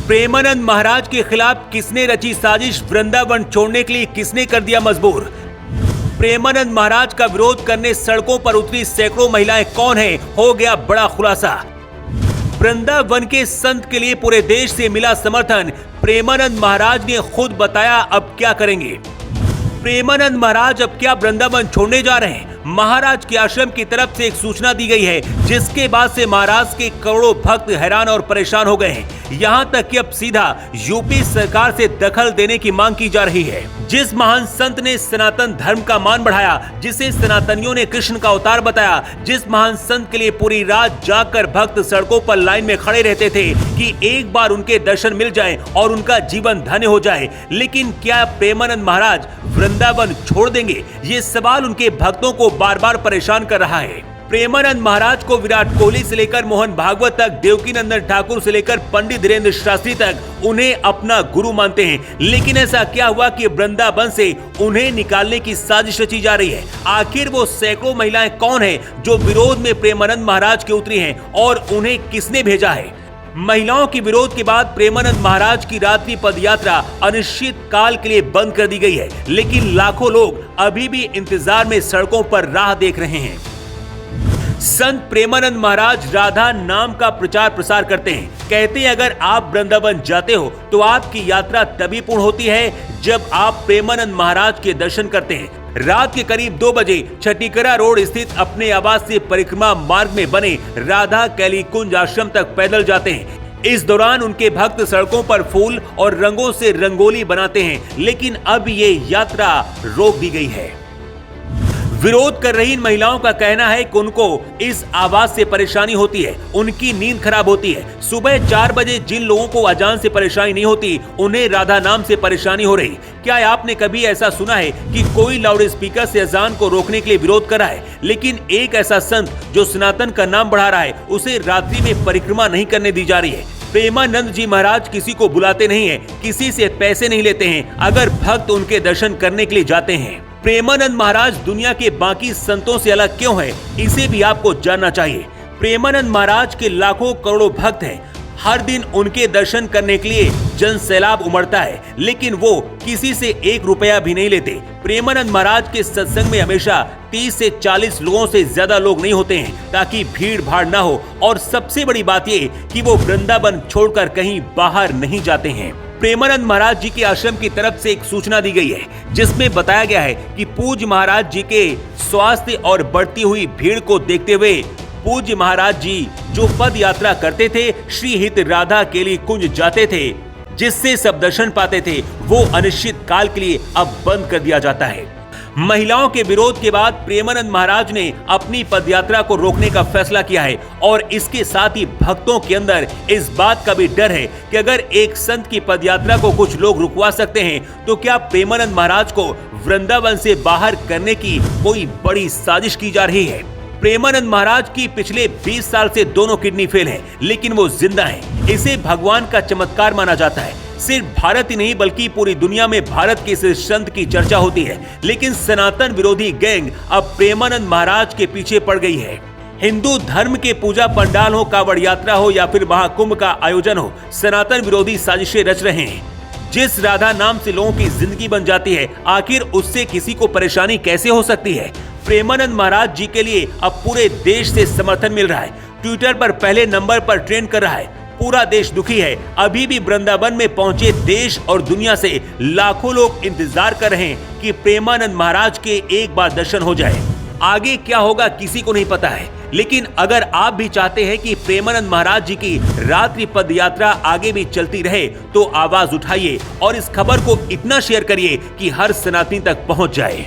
प्रेमानंद महाराज के खिलाफ किसने रची साजिश, वृंदावन छोड़ने के लिए किसने कर दिया मजबूर। प्रेमानंद महाराज का विरोध करने सड़कों पर उतरी सैकड़ों महिलाएं कौन हैं, हो गया बड़ा खुलासा। वृंदावन के संत के लिए पूरे देश से मिला समर्थन, प्रेमानंद महाराज ने खुद बताया अब क्या करेंगे। प्रेमानंद महाराज अब क्या वृंदावन छोड़ने जा रहे हैं। महाराज के आश्रम की तरफ से एक सूचना दी गई है, जिसके बाद से महाराज के करोड़ों भक्त हैरान और परेशान हो गए हैं। यहाँ तक कि अब सीधा यूपी सरकार से दखल देने की मांग की जा रही है। जिस महान संत ने सनातन धर्म का मान बढ़ाया, जिसे सनातनियों ने कृष्ण का अवतार बताया, जिस महान संत के लिए पूरी रात जागकर भक्त सड़कों पर लाइन में खड़े रहते थे कि एक बार उनके दर्शन मिल जाएं और उनका जीवन धन्य हो जाए, लेकिन क्या प्रेमानंद महाराज वृंदावन छोड़ देंगे? ये सवाल उनके भक्तों को बार बार परेशान कर रहा है। प्रेमानंद महाराज को विराट कोहली से लेकर मोहन भागवत तक, देवकीनंदन ठाकुर से लेकर पंडित धीरेन्द्र शास्त्री तक उन्हें अपना गुरु मानते हैं। लेकिन ऐसा क्या हुआ कि वृंदावन से उन्हें निकालने की साजिश रची जा रही है? आखिर वो सैकड़ों महिलाएं कौन हैं जो विरोध में प्रेमानंद महाराज के उतरी हैं और उन्हें किसने भेजा है? महिलाओं के विरोध के बाद प्रेमानंद महाराज की रात्रि पदयात्रा अनिश्चित काल के लिए बंद कर दी गई है, लेकिन लाखों लोग अभी भी इंतजार में सड़कों पर राह देख रहे हैं। संत प्रेमानंद महाराज राधा नाम का प्रचार प्रसार करते हैं। कहते हैं अगर आप वृंदावन जाते हो तो आपकी यात्रा तभी पूर्ण होती है जब आप प्रेमानंद महाराज के दर्शन करते हैं। रात के करीब 2 बजे छठीकरा रोड स्थित अपने आवास से परिक्रमा मार्ग में बने राधा कैली कुंज आश्रम तक पैदल जाते हैं। इस दौरान उनके भक्त सड़कों पर फूल और रंगों से रंगोली बनाते हैं, लेकिन अब ये यात्रा रोक दी गई है। विरोध कर रही इन महिलाओं का कहना है कि उनको इस आवाज से परेशानी होती है, उनकी नींद खराब होती है। सुबह 4 बजे जिन लोगों को अजान से परेशानी नहीं होती, उन्हें राधा नाम से परेशानी हो रही। क्या आपने कभी ऐसा सुना है कि कोई लाउड स्पीकर से अजान को रोकने के लिए विरोध कर रहा है, लेकिन एक ऐसा संत जो सनातन का नाम बढ़ा रहा है, उसे रात्रि में परिक्रमा नहीं करने दी जा रही है? प्रेमानंद जी महाराज किसी को बुलाते नहीं है, किसी से पैसे नहीं लेते हैं अगर भक्त उनके दर्शन करने के लिए जाते हैं। प्रेमानंद महाराज दुनिया के बाकी संतों से अलग क्यों है, इसे भी आपको जानना चाहिए। प्रेमानंद महाराज के लाखों करोड़ों भक्त हैं। हर दिन उनके दर्शन करने के लिए जन सैलाब उमड़ता है, लेकिन वो किसी से 1 रुपया भी नहीं लेते। प्रेमानंद महाराज के सत्संग में हमेशा 30 से 40 लोगों से ज्यादा लोग नहीं होते हैं, ताकि भीड़ भाड़ ना हो। और सबसे बड़ी बात ये कि वो वृंदावन छोड़कर कहीं बाहर नहीं जाते हैं। प्रेमानंद महाराज जी के आश्रम की तरफ से एक सूचना दी गई है, जिसमें बताया गया है कि पूज्य महाराज जी के स्वास्थ्य और बढ़ती हुई भीड़ को देखते हुए पूज्य महाराज जी जो पद यात्रा करते थे, श्री हित राधा केली कुंज जाते थे, जिससे सब दर्शन पाते थे, वो अनिश्चित काल के लिए अब बंद कर दिया जाता है। महिलाओं के विरोध के बाद प्रेमानंद महाराज ने अपनी पदयात्रा को रोकने का फैसला किया है और इसके साथ ही भक्तों के अंदर इस बात का भी डर है कि अगर एक संत की पदयात्रा को कुछ लोग रुकवा सकते हैं, तो क्या प्रेमानंद महाराज को वृंदावन से बाहर करने की कोई बड़ी साजिश की जा रही है? प्रेमानंद महाराज की पिछले 20 साल से दोनों किडनी फेल है, लेकिन वो जिंदा है। इसे भगवान का चमत्कार माना जाता है। सिर्फ भारत ही नहीं बल्कि पूरी दुनिया में भारत के इस संत की चर्चा होती है, लेकिन सनातन विरोधी गैंग अब प्रेमानंद महाराज के पीछे पड़ गई है। हिंदू धर्म के पूजा पंडाल हो, कावड़ यात्रा हो या फिर महाकुंभ का आयोजन हो, सनातन विरोधी साजिशें रच रहे हैं। जिस राधा नाम से लोगों की जिंदगी बन जाती है, आखिर उससे किसी को परेशानी कैसे हो सकती है? प्रेमानंद महाराज जी के लिए अब पूरे देश से समर्थन मिल रहा है। ट्विटर पर पहले नंबर पर ट्रेंड कर रहा है। पूरा देश दुखी है। अभी भी वृंदावन में पहुंचे देश और दुनिया से लाखों लोग इंतजार कर रहे हैं कि प्रेमानंद महाराज के एक बार दर्शन हो जाए। आगे क्या होगा किसी को नहीं पता है, लेकिन अगर आप भी चाहते हैं कि प्रेमानंद महाराज जी की रात्रि पद यात्रा आगे भी चलती रहे, तो आवाज उठाइए और इस खबर को इतना शेयर करिए कि हर सनातनी तक पहुंच जाए।